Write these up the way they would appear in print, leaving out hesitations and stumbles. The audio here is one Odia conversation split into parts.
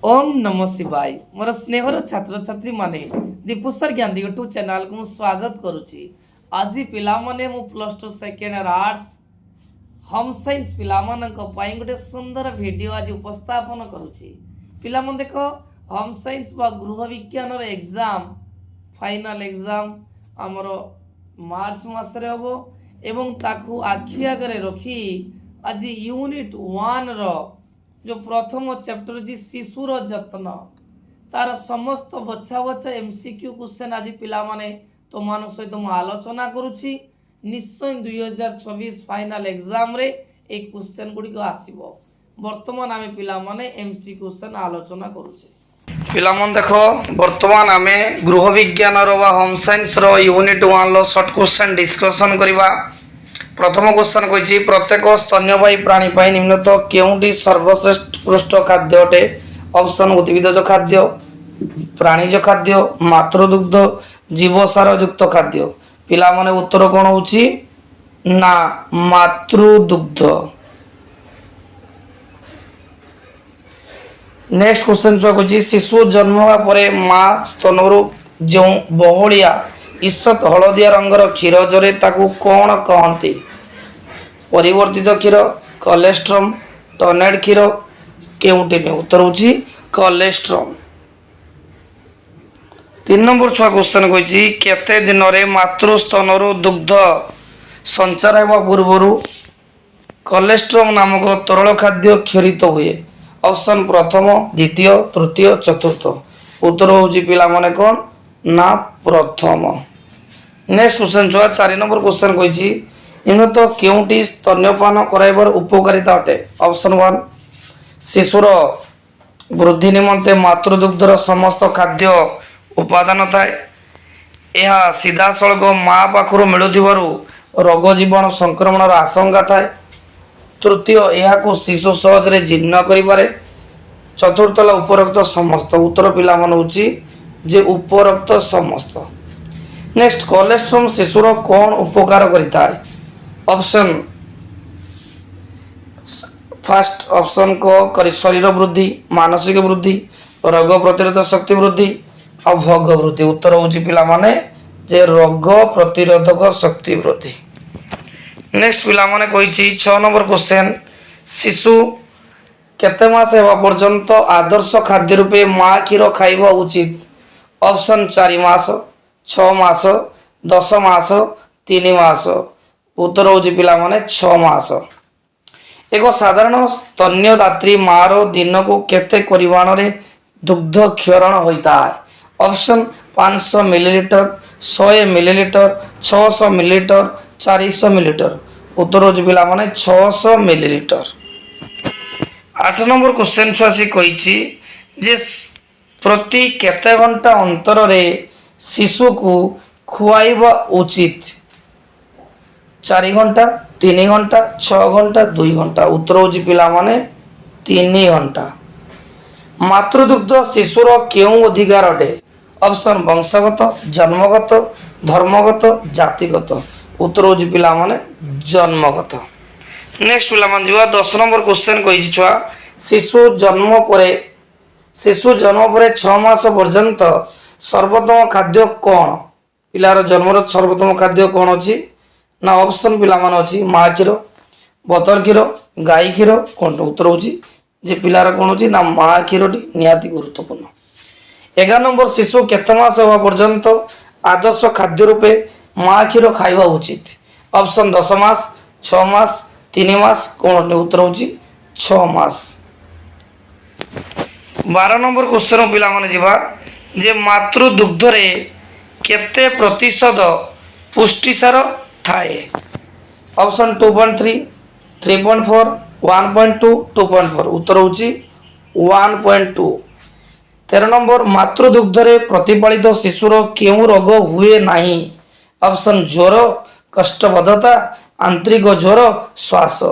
ओम नमः शिवाय मोर स्नेहर छात्र छात्री माने दीपुसर ज्ञान यूट्यूब चैनल को स्वागत करुछि। आज पिला माने मु plus two second year arts home science पिला मानक पई गोटे सुंदर वीडियो आज उपस्थापन करुछि। पिला मन देखो होम साइंस बा गृह विज्ञान रे एग्जाम फाइनल एग्जाम हमरो मार्च मास रे हबो एवं ताकू आखि आगरे रखी आज यूनिट 1 रो जो प्रथम चैप्टर जी शिशुर जत्न तार समस्त बछा बछा एमसीक्यू क्वेश्चन आज पिला माने तो मान सहित मु आलोचना करुछि। निश्चय 2024 फाइनल एग्जाम रे ए क्वेश्चन गुडी को आसीबो। वर्तमान आमे पिला माने एमसीक्यू क्वेश्चन आलोचना करुछि। पिला मन देखो वर्तमान आमे गृह विज्ञान रो वा होम साइंस रो यूनिट 1 लो शॉर्ट क्वेश्चन डिस्कशन करिबा। प्रथम क्वेश्चन कहिछि प्रत्येक स्तन्यपायी प्राणी पाई निम्नत केउंटी सर्वश्रेष्ठ पृष्ठ खाद्य अटे। ऑप्शन उद्भिदज खाद्य, प्राणीज खाद्य, मातृदुग्ध, जीवसार युक्त खाद्य। पिला माने उत्तर कोन होछि ना मातृदुग्ध। नेक्स्ट क्वेश्चन जो कहिछि शिशु जन्म होगा परे मां स्तनरु जो बहलिया ईषत हलदिया रंगर क्षीर जरे ताकू कौन कहती। परिवर्तित क्षीर, कोलेस्ट्रम, टनेड क्षीर केउंटी ने उत्तर होची कोलेस्ट्रम। 3 नंबर छुआ क्वेश्चन कहिछि केते दिन रे मातृस्तनरु दुग्ध संचार हेबा पूर्वरु कोलेस्ट्रम नामक तरल खाद्य क्षरित हुए। ऑप्शन प्रथम, द्वितीय, तृतीय, चतुर्थ। उत्तर होची पिला माने कोन ना प्रथम। नेक्स्ट क्वेश्चन छुआ 4 नंबर क्वेश्चन कहिछि इनत केउंटी स्तन्यपान कराइबर उपकारिता अटे। ऑप्शन 1 शिशुर वृद्धि निमंते मातृदुग्धर समस्त खाद्य उपादान थाए। यह सीधा सड़क माँ पाखरु मिलुथिबारु रोग जीवाणु संक्रमणर आशंका थाए। तृतीय यह शिशु सहजरे जीर्ण करिपारे। चतुर्थ उपरोक्त समस्त। उत्तर पिला मन होची जे उपरोक्त समस्त। नेक्स्ट कोलेस्ट्रम शिशुर कौन उपकार करिता है। ऑप्शन फर्स्ट ऑप्शन को करी शरीर वृद्धि, मानसिक वृद्धि, रोग प्रतिरोधक शक्ति वृद्धि और भोग वृद्धि। उत्तर होची पिला माने जे रोग प्रतिरोधक शक्ति वृद्धि। नेक्स्ट पिला माने कहिछि 6 नंबर क्वेश्चन शिशु केते मास हेबा पर्यंत आदर्श खाद्य रूपे मां क्षीर खाइबा उचित। ऑप्शन 4 मास, 6 मास, 10 मास, 3 मास। उत्तर होची पिला माने 6 मास। एक साधारण स्तन्यदात्री मार दिन को केते परिमाण रे दुग्ध क्षरण होता है। Option 500 millilitre, 100 millilitre, 600 millilitre, 400 millilitre. उत्तर होची पिला माने 600 मिलीलीटर। 8 नंबर क्वेश्चन छुआसी कहिछि जे प्रति केते घंटा अंतर रे शिशु को खुआइबा उचित। 4 घंटा, 3 घंटा, 6 घंटा, 2 घंटा। उत्तर होची पिला माने 3 घंटा। मातृदुग्ध शिशुर केउ अधिकार अटे। ऑप्शन वंशगत, जन्मगत, धर्मगत, जातिगत। उत्तर होची पिला माने जन्मगत। नेक्स्ट पिला मान जिवा 10 नंबर क्वेश्चन कहिछि छुआ शिशु जन्म परे 6 मास पर्यंत सर्वोत्तम खाद्य कौन। पिलार जन्मर सर्वोत्तम खाद्य कौन अछि ना ऑप्शन पिला मान अछि मां क्षीर, बतर क्षीर, गाई क्षीर कौन। उत्तर होची जे पिलार कौन होची ना मां क्षीरटी निहाती गुरुत्वपूर्ण। 11 नंबर शिशु केते मास होवा पर्यंत आदर्श खाद्य रूपे मां क्षीर खाइबा उचित। ऑप्शन 10 मास, 6 मास, 3 मास कौन। उत्तर होची 6 मास। 12 नंबर क्वेश्चन पिला माने जिबा जे मातृदुग्ध रे केते प्रतिशत पुष्टिसार थाए। ऑप्शन 2.3, 3.4, 1.2, 2.4। उत्तर होची 1.2। 13 नंबर मातृदुग्ध रे प्रतिपालित शिशुर केउ रोग हुए नाही। ऑप्शन ज्वर, कष्टबद्धता, आंतरिक ज्वर, श्वास।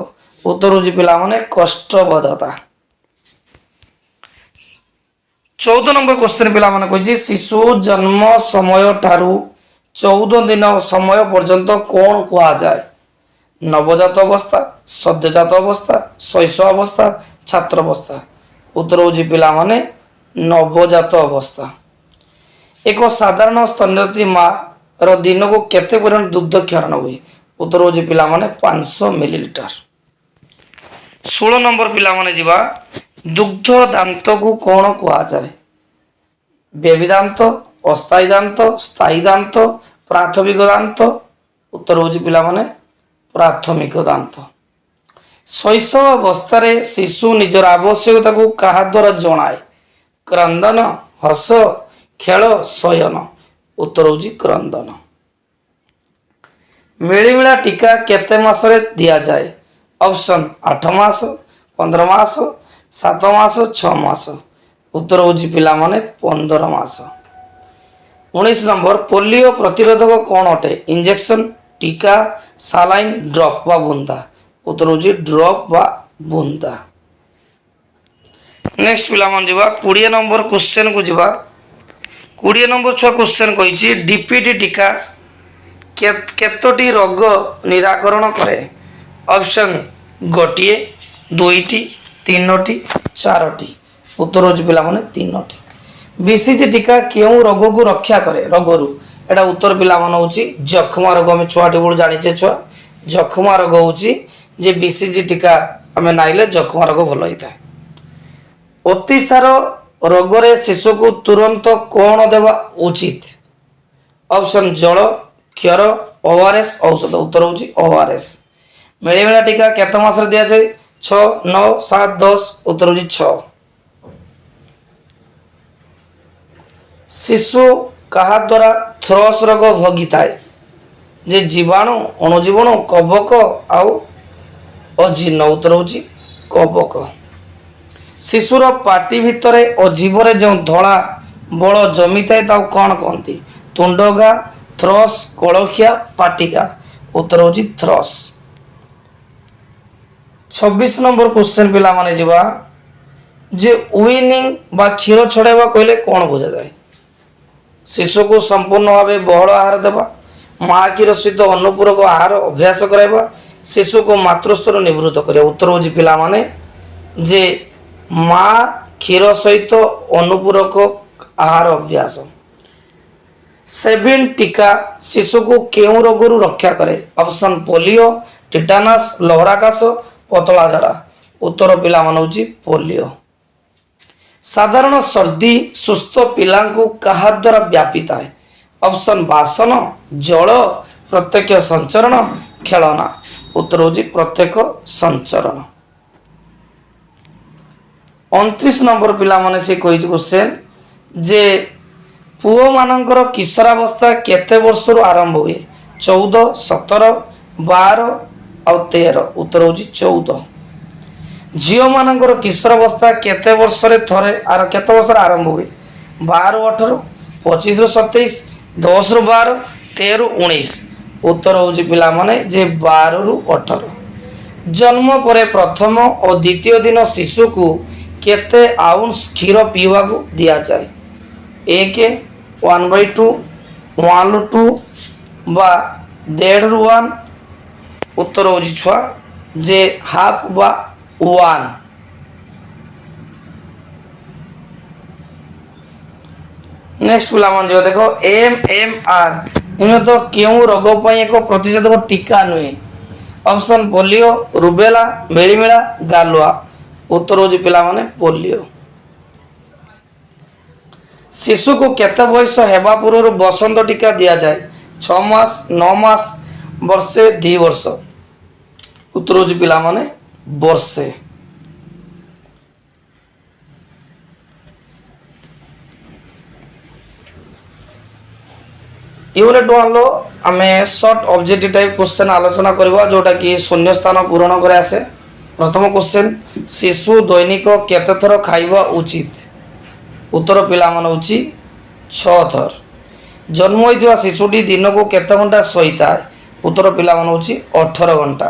उत्तर होची पिला माने कष्टबद्धता। 14 नंबर क्वेश्चन पिला माने कहिछि शिशु जन्म समय ठारू 14 दिन समय पर्यंत कौन कहा जाए। नवजात अवस्था, सद्यजात अवस्था, शैशव अवस्था, छात्र अवस्था। उत्तर होची पिला माने ନବଜାତ ଅବସ୍ଥା। ଏକ ସାଧାରଣ ସ୍ତନ୍ୟବତୀ ମାର ଦିନକୁ କେତେ ପରିମାଣ ଦୁଗ୍ଧ କ୍ଷରଣ ହୁଏ? ଉତ୍ତର ହେଉଛି ପିଲାମାନେ 500 ମିଲିଲିଟର। 16 ନମ୍ବର ପିଲାମାନେ ଯିବା, ଦୁଗ୍ଧ ଦାନ୍ତକୁ କ'ଣ କୁହାଯାଏ? ବେବି ଦାନ୍ତ, ଅସ୍ଥାୟୀ ଦାନ୍ତ, ସ୍ଥାୟୀ ଦାନ୍ତ, ପ୍ରାଥମିକ ଦାନ୍ତ। ଉତ୍ତର ହେଉଛି ପିଲାମାନେ ପ୍ରାଥମିକ ଦାନ୍ତ। ଶୈଶବ ଅବସ୍ଥାରେ ଶିଶୁ ନିଜର ଆବଶ୍ୟକତାକୁ କାହା ଦ୍ୱାରା ଜଣାଏ? କ୍ରନ୍ଦନ, ହସ, ଖେଳ, ଶୟନ। ଉତ୍ତର ହେଉଛି କ୍ରନ୍ଦନ। ମିଳିମିଳା ଟୀକା କେତେ ମାସରେ ଦିଆଯାଏ? ଅପସନ୍ 8 ମାସ, 15 ମାସ, 7 ମାସ, 6 ମାସ। ଉତ୍ତର ହେଉଛି ପିଲାମାନେ 15 ମାସ। 19 ନମ୍ବର, ପୋଲିଓ ପ୍ରତିରୋଧକ କ'ଣ ଅଟେ? ଇଞ୍ଜେକ୍ସନ୍, ଟୀକା, ସାଲାଇନ୍, ଡ୍ରପ୍ ବା ବୁନ୍ଦା। ଉତ୍ତର ହେଉଛି ଡ୍ରପ୍ ବା ବୁନ୍ଦା। ନେକ୍ସଟ ପିଲାମାନେ ଯିବା 20 ନମ୍ବର କ୍ୱେଶ୍ଚନକୁ ଯିବା। 20 ନମ୍ବର ଛୁଆ କ୍ୱେଶ୍ଚନ କହିଛି ଡିପିଟି ଟୀକା କେତୋଟି ରୋଗ ନିରାକରଣ କରେ? ଅପସନ୍ 1, 2, 3, 4। ଉତ୍ତର ହେଉଛି ପିଲାମାନେ 3ଟି। ବିସିଜି ଟୀକା କେଉଁ ରୋଗକୁ ରକ୍ଷା କରେ? ରୋଗରୁ ଏଇଟା ଉତ୍ତର ପିଲାମାନେ ହେଉଛି ଯକ୍ଷ୍ମା ରୋଗ। ଆମେ ଛୁଆଟି ବେଳୁ ଜାଣିଛେ ଛୁଆ, ଯକ୍ଷ୍ମା ରୋଗ ହେଉଛି ଯେ ବିସିଜି ଟୀକା ଆମେ ନାଇଲେ ଯକ୍ଷ୍ମା ରୋଗ ଭଲ ହେଇଥାଏ। ଅତିସାର ରୋଗରେ ଶିଶୁକୁ ତୁରନ୍ତ କ'ଣ ଦେବା ଉଚିତ? ଅପସନ୍ ଜଳ, କ୍ଷୀର, ORS, ଔଷଧ। ଉତ୍ତର ହେଉଛି ORS। ମିଳିମିଳା ଟୀକା କେତେ ମାସରେ ଦିଆଯାଏ? 6, 9, 7, 10। ଉତ୍ତର ହେଉଛି 6। ଶିଶୁ କାହା ଦ୍ୱାରା ଥ୍ରସ୍ ରୋଗ ଭୋଗିଥାଏ? ଯେ ଜୀବାଣୁ, ଅଣୁଜୀବାଣୁ, କବକ ଆଉ ଅଜୀର୍ଣ୍ଣ। ଉତ୍ତର ହେଉଛି କବକ। ଶିଶୁର ପାଟି ଭିତରେ ଓ ଜିଭରେ ଯେଉଁ ଧଳା ବଳ ଜମିଥାଏ ତାକୁ କ'ଣ କହନ୍ତି? ତୁଣ୍ଡଘା, ଥ୍ରସ୍, କଳଖିଆ, ପାଟିକା। ଉତ୍ତର ହେଉଛି ଥ୍ରସ୍। 26 ନମ୍ବର କ୍ୱେଶ୍ଚନ ପିଲାମାନେ ଯିବା ଯେ ୱିନିଂ ବା କ୍ଷୀର ଛଡ଼ାଇବା କହିଲେ କ'ଣ ବୁଝାଯାଏ? ଶିଶୁକୁ ସମ୍ପୂର୍ଣ୍ଣ ଭାବେ ବହଳ ଆହାର ଦେବା, ମା କ୍ଷୀର ସହିତ ଅନୁପୂରକ ଆହାର ଅଭ୍ୟାସ କରାଇବା, ଶିଶୁକୁ ମାତୃସ୍ତର ନିବୃତ୍ତ କରିବା। ଉତ୍ତର ହେଉଛି ପିଲାମାନେ ଯେ ମା କ୍ଷୀର ସହିତ ଅନୁପୂରକ ଆହାର ଅଭ୍ୟାସ। 7 ଟୀକା ଶିଶୁକୁ କେଉଁ ରୋଗରୁ ରକ୍ଷା କରେ? ଅପସନ୍ ପୋଲିଓ, ଟିଟାନସ୍, ଲହରାକାଶ, ପତଳା ଝାଡ଼ା। ଉତ୍ତର ପିଲାମାନେ ହେଉଛି ପୋଲିଓ। ସାଧାରଣ ସର୍ଦ୍ଦି ସୁସ୍ଥ ପିଲାଙ୍କୁ କାହା ଦ୍ୱାରା ବ୍ୟାପିଥାଏ? ଅପସନ୍ ବାସନ, ଜଳ, ପ୍ରତ୍ୟକ୍ଷ ସଞ୍ଚରଣ, ଖେଳନା। ଉତ୍ତର ହେଉଛି ପ୍ରତ୍ୟକ୍ଷ ସଞ୍ଚରଣ। 29 ନମ୍ବର ପିଲାମାନେ ସେ କହିଛି କ୍ୱେଶ୍ଚନ ଯେ ପୁଅମାନଙ୍କର କିଶୋରାବସ୍ଥା କେତେ ବର୍ଷରୁ ଆରମ୍ଭ ହୁଏ? 14, 17, 12 ଆଉ 13। ଉତ୍ତର ହେଉଛି 14। ଝିଅମାନଙ୍କର କିଶୋରାବସ୍ଥା କେତେ ବର୍ଷରେ କେତେ ବର୍ଷରେ ଆରମ୍ଭ ହୁଏ? 12, 18, 25, 27, 10, 12, 13, 19। ଉତ୍ତର ହେଉଛି ପିଲାମାନେ ଯେ 12ରୁ 18। ଜନ୍ମ ପରେ ପ୍ରଥମ ଓ ଦ୍ୱିତୀୟ ଦିନ ଶିଶୁକୁ କେତେ ଆଉନ୍ସ କ୍ଷୀର ପିଇବାକୁ ଦିଆଯାଏ? 1, 1/2, 1/2 ବା 1.5/1। ଉତ୍ତର ହେଉଛି ଛୁଆ ଯେ ହାଫ୍ ବା 1। ନେକ୍ସଟ ପିଲାମାନେ ଯିବା ଦେଖ MMR ନିମ୍ନତ କେଉଁ ରୋଗ ପାଇଁ ଏକ ପ୍ରତିଷେଧକ ଟୀକା ନୁହେଁ? ଅପସନ୍ ପୋଲିଓ, ରୁବେଲା, ମିଳିମିଳା, ଗାଲୁଆ। ଉତ୍ତର ହେଉଛି ପିଲାମାନେ ପୋଲିଓ। ଶିଶୁକୁ କେତେ ବୟସ ହେବା ପୂର୍ବରୁ ବସନ୍ତ ଟୀକା ଦିଆଯାଏ? 6 ମାସ, 9 ମାସ, ବର୍ଷେ, 2 ବର୍ଷ। ଉତ୍ତର ହେଉଛି ପିଲାମାନେ ବର୍ଷେ। ୟୁନିଟ୍ 1 ଆମେ ସର୍ଟ ଅବଜେକ୍ଟିଭ ଟାଇପ୍ କ୍ୱେଶ୍ଚନ ଆଲୋଚନା କରିବା ଯେଉଁଟାକି ଶୂନ୍ୟ ସ୍ଥାନ ପୂରଣ କରି ଆସେ। ପ୍ରଥମ କ୍ୱେଶ୍ଚନ ଶିଶୁ ଦୈନିକ କେତେ ଥର ଖାଇବା ଉଚିତ? ଉତ୍ତର ପିଲାମାନେ ହେଉଛି 6 ଥର। ଜନ୍ମ ହୋଇଥିବା ଶିଶୁଟି ଦିନକୁ କେତେ ଘଣ୍ଟା ଶୋଇଥାଏ? ଉତ୍ତର ପିଲାମାନେ ହେଉଛି 18 ଘଣ୍ଟା।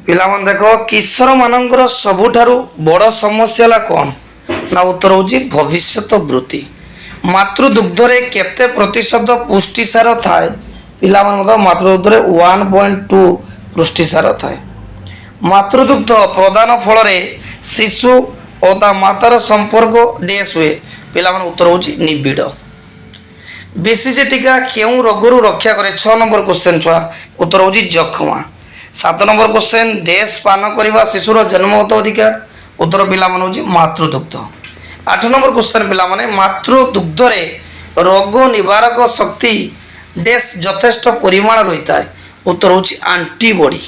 ପିଲାମାନେ ଦେଖ କିଶୋରମାନଙ୍କର ସବୁଠାରୁ ବଡ଼ ସମସ୍ୟା ହେଲା କ'ଣ? ନା ଉତ୍ତର ହେଉଛି ଭବିଷ୍ୟତ ବୃତ୍ତି। ମାତୃଦୁଗ୍ଧରେ କେତେ ପ୍ରତିଶତ ପୁଷ୍ଟିସାର ଥାଏ? ପିଲାମାନଙ୍କ ମାତୃଦୁଗ୍ଧରେ 1.2 ପୁଷ୍ଟିସାର ଥାଏ। ମାତୃଦୁଗ୍ଧ ପ୍ରଦାନ ଫଳରେ ଶିଶୁ ଓ ତା ମାତାର ସମ୍ପର୍କ ଡେସ୍ ହୁଏ। ପିଲାମାନେ ଉତ୍ତର ହେଉଛି ନିବିଡ଼। BCG ଟୀକା କେଉଁ ରୋଗରୁ ରକ୍ଷା କରେ? 6 ନମ୍ବର କ୍ୱେଶ୍ଚନ୍ ଛୁଆ, ଉତ୍ତର ହେଉଛି ଯକ୍ଷ୍ମା। 7 ନମ୍ବର କ୍ୱେଶ୍ଚନ୍, ଡେସ୍ ପାନ କରିବା ଶିଶୁର ଜନ୍ମଗତ ଅଧିକାର? ଉତ୍ତର ପିଲାମାନେ ହେଉଛି ମାତୃଦୁଗ୍ଧ। 8 ନମ୍ବର କ୍ୱେଶ୍ଚନ୍ ପିଲାମାନେ, ମାତୃଦୁଗ୍ଧରେ ରୋଗ ନିବାରକ ଶକ୍ତି ଡେସ୍ ଯଥେଷ୍ଟ ପରିମାଣ ରହିଥାଏ? ଉତ୍ତର ହେଉଛି ଆଣ୍ଟିବଡି।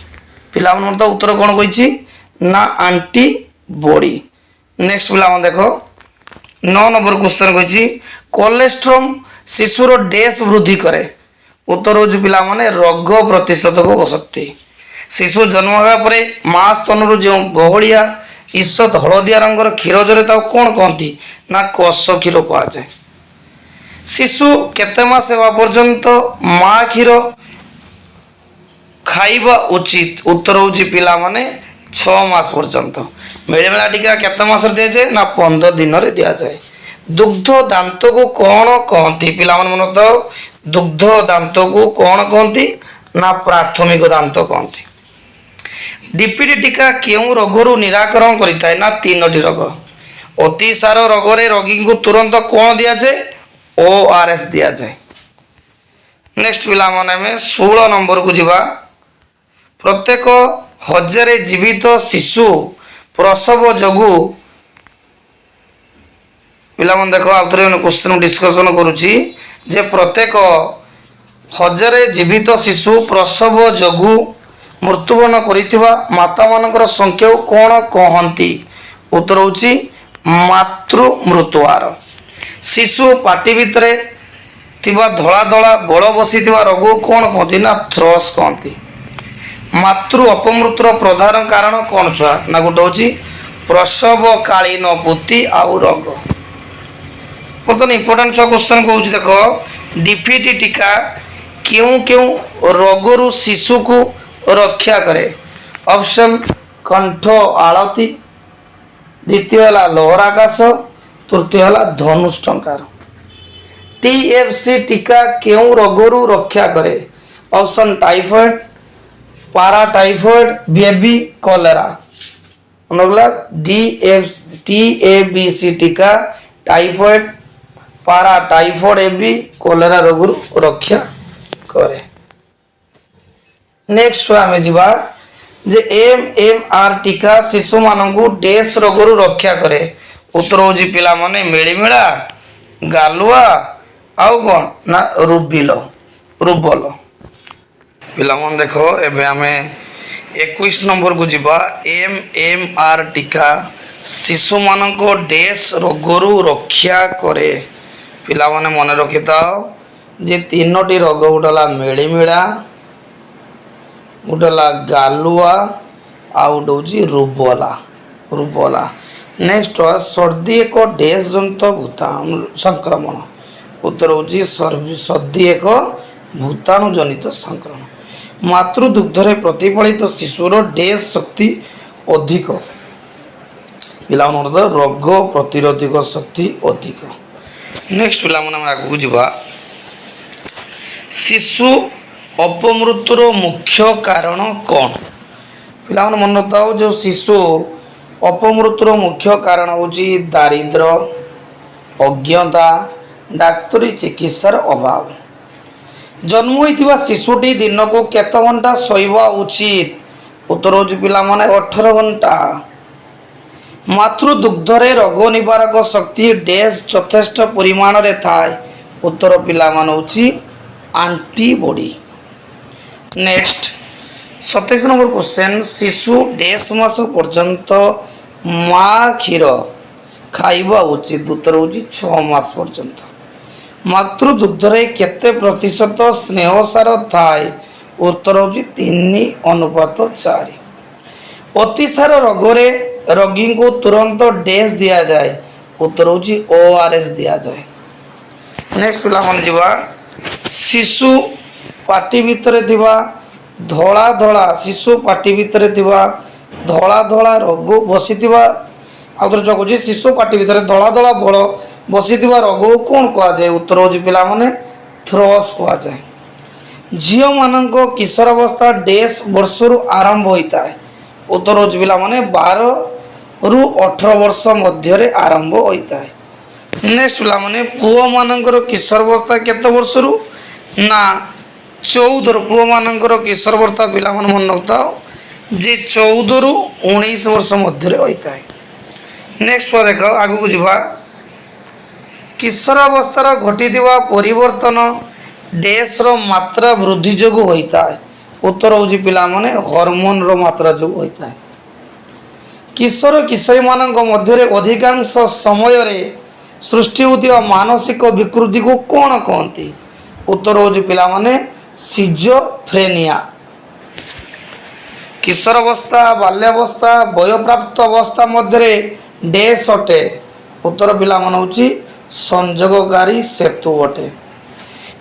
ପିଲାମାନଙ୍କ ତ ଉତ୍ତର କ'ଣ କହିଛି ନା ଆଣ୍ଟିବଡି। ନେକ୍ସଟ ପିଲାମାନେ ଦେଖ 9 ନମ୍ବର କ୍ୱେଶ୍ଚନ୍ କହିଛି କୋଲେଷ୍ଟ୍ରମ୍ ଶିଶୁର ଡେସ୍ ବୃଦ୍ଧି କରେ? ଉତ୍ତର ହେଉଛି ପିଲାମାନେ ରୋଗ ପ୍ରତିରୋଧକ ଶକ୍ତି। ଶିଶୁ ଜନ୍ମ ହେବା ପରେ ମା ସ୍ତନରୁ ଯେଉଁ ବହଳିଆ ଈଷତ୍ ହଳଦିଆ ରଙ୍ଗର କ୍ଷୀର ଝରେ ତାକୁ କ'ଣ କହନ୍ତି ନା କୋଷ କ୍ଷୀର କୁହାଯାଏ। ଶିଶୁ କେତେ ମାସ ହେବା ପର୍ଯ୍ୟନ୍ତ ମା କ୍ଷୀର ଖାଇବା ଉଚିତ? ଉତ୍ତର ହେଉଛି ପିଲାମାନେ 6 ମାସ ପର୍ଯ୍ୟନ୍ତ। ମିଳିମିଳା ଟୀକା କେତେ ମାସରେ ଦିଆଯାଏ ନା 15 ଦିନରେ ଦିଆଯାଏ। ଦୁଗ୍ଧ ଦାନ୍ତକୁ କ'ଣ କହନ୍ତି? ପିଲାମାନେ ମନେ ରଖ, ଦୁଗ୍ଧ ଦାନ୍ତକୁ କ'ଣ କହନ୍ତି ନା ପ୍ରାଥମିକ ଦାନ୍ତ କହନ୍ତି। DPT ଟୀକା କେଉଁ ରୋଗରୁ ନିରାକରଣ କରିଥାଏ ନା 3ଟି ରୋଗ। ଅତିସାର ରୋଗରେ ରୋଗୀଙ୍କୁ ତୁରନ୍ତ କ'ଣ ଦିଆଯାଏ? ORS ଦିଆଯାଏ। ନେକ୍ସଟ ପିଲାମାନେ ଆମେ 16 ନମ୍ବରକୁ ଯିବା। ପ୍ରତ୍ୟେକ 1000 ଜୀବିତ ଶିଶୁ ପ୍ରସବ ଯୋଗୁଁ, ପିଲାମାନେ ଦେଖ ଆଉ ଥରେ କ୍ୱେଶ୍ଚନ ଡିସ୍କସନ କରୁଛି ଯେ ପ୍ରତ୍ୟେକ 1000 ଜୀବିତ ଶିଶୁ ପ୍ରସବ ଯୋଗୁଁ ମୃତ୍ୟୁବରଣ କରିଥିବା ମାତାମାନଙ୍କର ସଂଖ୍ୟାକୁ କ'ଣ କହନ୍ତି? ଉତ୍ତର ହେଉଛି ମାତୃ ମୃତ୍ୟୁହାର। ଶିଶୁ ପାଟି ଭିତରେ ଥିବା ଧଳା ଧଳା ବଳ ବସିଥିବା ରୋଗକୁ କ'ଣ କହନ୍ତି ନା ଥ୍ରସ୍ କହନ୍ତି। ମାତୃ ଅପମୃତ୍ୟୁର ପ୍ରଧାନ କାରଣ କ'ଣ ଛୁଆ ନା ଗୋଟେ ହେଉଛି ପ୍ରସବକାଳୀନ ପୁତି ଆଉ ରୋଗ। ବର୍ତ୍ତମାନ ଇମ୍ପୋର୍ଟାଣ୍ଟ ଛୁଆ କ୍ୱେଶ୍ଚନ କହୁଛି ଦେଖ, DPT ଟୀକା କେଉଁ କେଉଁ ରୋଗରୁ ଶିଶୁକୁ ରକ୍ଷା କରେ? ଅପସନ୍ କଣ୍ଠ ଆଳତି, ଦ୍ୱିତୀୟ ହେଲା ଲୋହରାକାଶ, ତୃତୀୟ ହେଲା ଧନୁଷ୍ଟଙ୍କାର। TFC ଟୀକା କେଉଁ ରୋଗରୁ ରକ୍ଷା କରେ? ଅପସନ୍ ଟାଇଫଏଡ୍, ପାରାଟାଇଫଏଡ୍, ବେବି କଲେରା। TABC ଟୀକା ଟାଇଫଏଡ୍, ପାରାଟାଇଫଏଡ୍, ଏବି କଲେରା ରୋଗରୁ ରକ୍ଷା କରେ। ନେକ୍ସଟ ଆମେ ଯିବା ଯେ MMR ଟୀକା ଶିଶୁମାନଙ୍କୁ ଡେସ୍ ରୋଗରୁ ରକ୍ଷା କରେ? ଉତ୍ତର ହେଉଛି ପିଲାମାନେ ମିଳିମିଳା, ଗାଲୁଆ ଆଉ କ'ଣ ନା ରୁବଲ। ପିଲାମାନେ ଦେଖ ଏବେ ଆମେ 21 ନମ୍ବରକୁ ଯିବା। MMR ଟୀକା ଶିଶୁମାନଙ୍କ ଡେସ୍ ରୋଗରୁ ରକ୍ଷା କରେ? ପିଲାମାନେ ମନେ ରଖିଥାଅ ଯେ 3ଟି ରୋଗ, ଗୋଟେ ହେଲା ମିଳିମିଳା, ଗୋଟେ ହେଲା ଗାଲୁଆ ଆଉ ଗୋଟେ ହେଉଛି ରୁବଲା। ନେକ୍ସଟ ସର୍ଦ୍ଦି ଏକ ଡେସ୍ ଜନିତ ଭୂତାଣୁ ସଂକ୍ରମଣ? ଉତ୍ତର ହେଉଛି ସର୍ଦ୍ଦି ଏକ ଭୂତାଣୁ ଜନିତ ସଂକ୍ରମଣ। ମାତୃଦୁଗ୍ଧରେ ପ୍ରତିଫଳିତ ଶିଶୁର ଡେସ୍ ଶକ୍ତି ଅଧିକ? ପିଲାମାନଙ୍କର ରୋଗ ପ୍ରତିରୋଧକ ଶକ୍ତି ଅଧିକ। ନେକ୍ସଟ ପିଲାମାନେ ଆମେ ଆଗକୁ ଯିବା। ଶିଶୁ ଅପମୃତ୍ୟୁର ମୁଖ୍ୟ କାରଣ କ'ଣ? ପିଲାମାନେ ମନେ ରଖିଥାଉ, ଯେଉଁ ଶିଶୁ ଅପମୃତ୍ୟୁର ମୁଖ୍ୟ କାରଣ ହେଉଛି ଦାରିଦ୍ର୍ୟ, ଅଜ୍ଞତା, ଡାକ୍ତରୀ ଚିକିତ୍ସାର ଅଭାବ। ଜନ୍ମ ହୋଇଥିବା ଶିଶୁଟି ଦିନକୁ କେତେ ଘଣ୍ଟା ଶୋଇବା ଉଚିତ? ଉତ୍ତର ହେଉଛି ପିଲାମାନେ 18 ଘଣ୍ଟା। ମାତୃଦୁଗ୍ଧରେ ରୋଗ ନିବାରକ ଶକ୍ତି ଡେସ୍ ଯଥେଷ୍ଟ ପରିମାଣରେ ଥାଏ? ଉତ୍ତର ପିଲାମାନେ ହେଉଛି ଆଣ୍ଟିବଡି। ନେକ୍ସଟ 27 ନମ୍ବର କ୍ୱେଶ୍ଚନ୍, ଶିଶୁ ଡେସ୍ ମାସ ପର୍ଯ୍ୟନ୍ତ ମା କ୍ଷୀର ଖାଇବା ଉଚିତ? ଉତ୍ତର ହେଉଛି 6 ମାସ ପର୍ଯ୍ୟନ୍ତ। ମାତୃଦୁଗ୍ଧରେ କେତେ ପ୍ରତିଶତ ସ୍ନେହସାର ଥାଏ? ଉତ୍ତର ହେଉଛି 3:4। ଅତିସାର ରୋଗରେ ରୋଗୀଙ୍କୁ ତୁରନ୍ତ ଡେସ୍ ଦିଆଯାଏ? ଉତ୍ତର ହେଉଛି ORS ଦିଆଯାଏ। ନେକ୍ସଟ ପିଲାମାନେ ଯିବା, ଶିଶୁ ପାଟି ଭିତରେ ଥିବା ଧଳା ଧଳା ରୋଗ ବସିଥିବା, ଆଉ ଥରେ କହୁଛି ଶିଶୁ ପାଟି ଭିତରେ ଧଳା ଧଳା ବଳ ବସିଥିବା ରୋଗକୁ କ'ଣ କୁହାଯାଏ? ଉତ୍ତର ହେଉଛି ପିଲାମାନେ ଥ୍ରସ୍ କୁହାଯାଏ। ଝିଅମାନଙ୍କ କିଶୋରାବସ୍ଥା ଡେସ୍ ବର୍ଷରୁ ଆରମ୍ଭ ହୋଇଥାଏ? ଉତ୍ତର ହେଉଛି ପିଲାମାନେ रु 18 वर्ष मध्य आरंभ होता है। नेक्स्ट पिला माने पुओ मानकर किशोर अवस्था केते वर्षरू ना 14 पुओ मानकर किशोर अवस्था पिला मन मन रखता जे 14 रु 19 वर्ष मध्य होता है। नेक्स्ट देख आगु को जीवा किशोर अवस्थार घटी परिवर्तन देश रो मात्रा वृद्धि जोगु होता है। उत्तर होची पिला माने हार्मोन रो मात्रा जोगु होता है। किशोर किशोरी मानक मध्य अधिकांश समय रे सृष्टि होता मानसिक विकृति को कौन कहती? उत्तर होची पिला माने सिजोफ्रेनिया। किशोर अवस्था बाल्यावस्था वयोप्राप्त अवस्था मध्य डैश अटे। उत्तर पिला मन होची संयोगकारी सेतु अटे।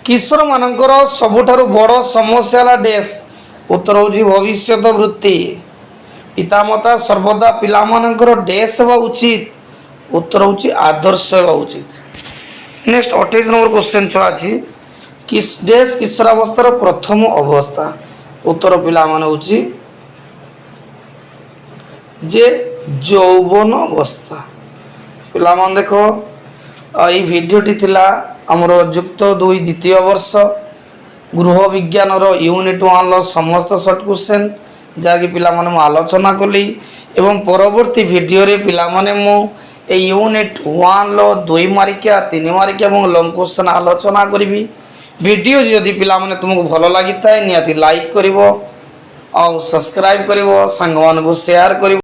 किशोर मानकर सबुठारु बड़ समस्या डैश। उत्तर होची भविष्यत वृत्ति। पितामाता सर्वदा पिला मानकर डैश हेबा उचित। उत्तर होची आदर्श हेबा उचित। नेक्स्ट 28 नंबर क्वेश्चन छुआ अछि किस डैश किशोरावस्थार प्रथम अवस्था। उत्तर पिला माने होची जे यौवन अवस्था। पिला मान देखो ये भिडियोटी थिला हमर युक्त 2 द्वितीय वर्ष गृह विज्ञान यूनिट 1 रो समस्त शॉर्ट क्वेश्चन जाकि पिला माने मु आलोचना कली एवं परवर्ती भिडियो रे पिला माने मु ए यूनिट 1 लो 2 मार्किया 3 मार्किया एवं लॉन्ग क्वेश्चन आलोचना करी। भिडियो जदि पिला माने तुमको भलो लागि थाए नियाति लाइक करिवो और सब्सक्राइब करिवो संग मान को शेयर करिवो।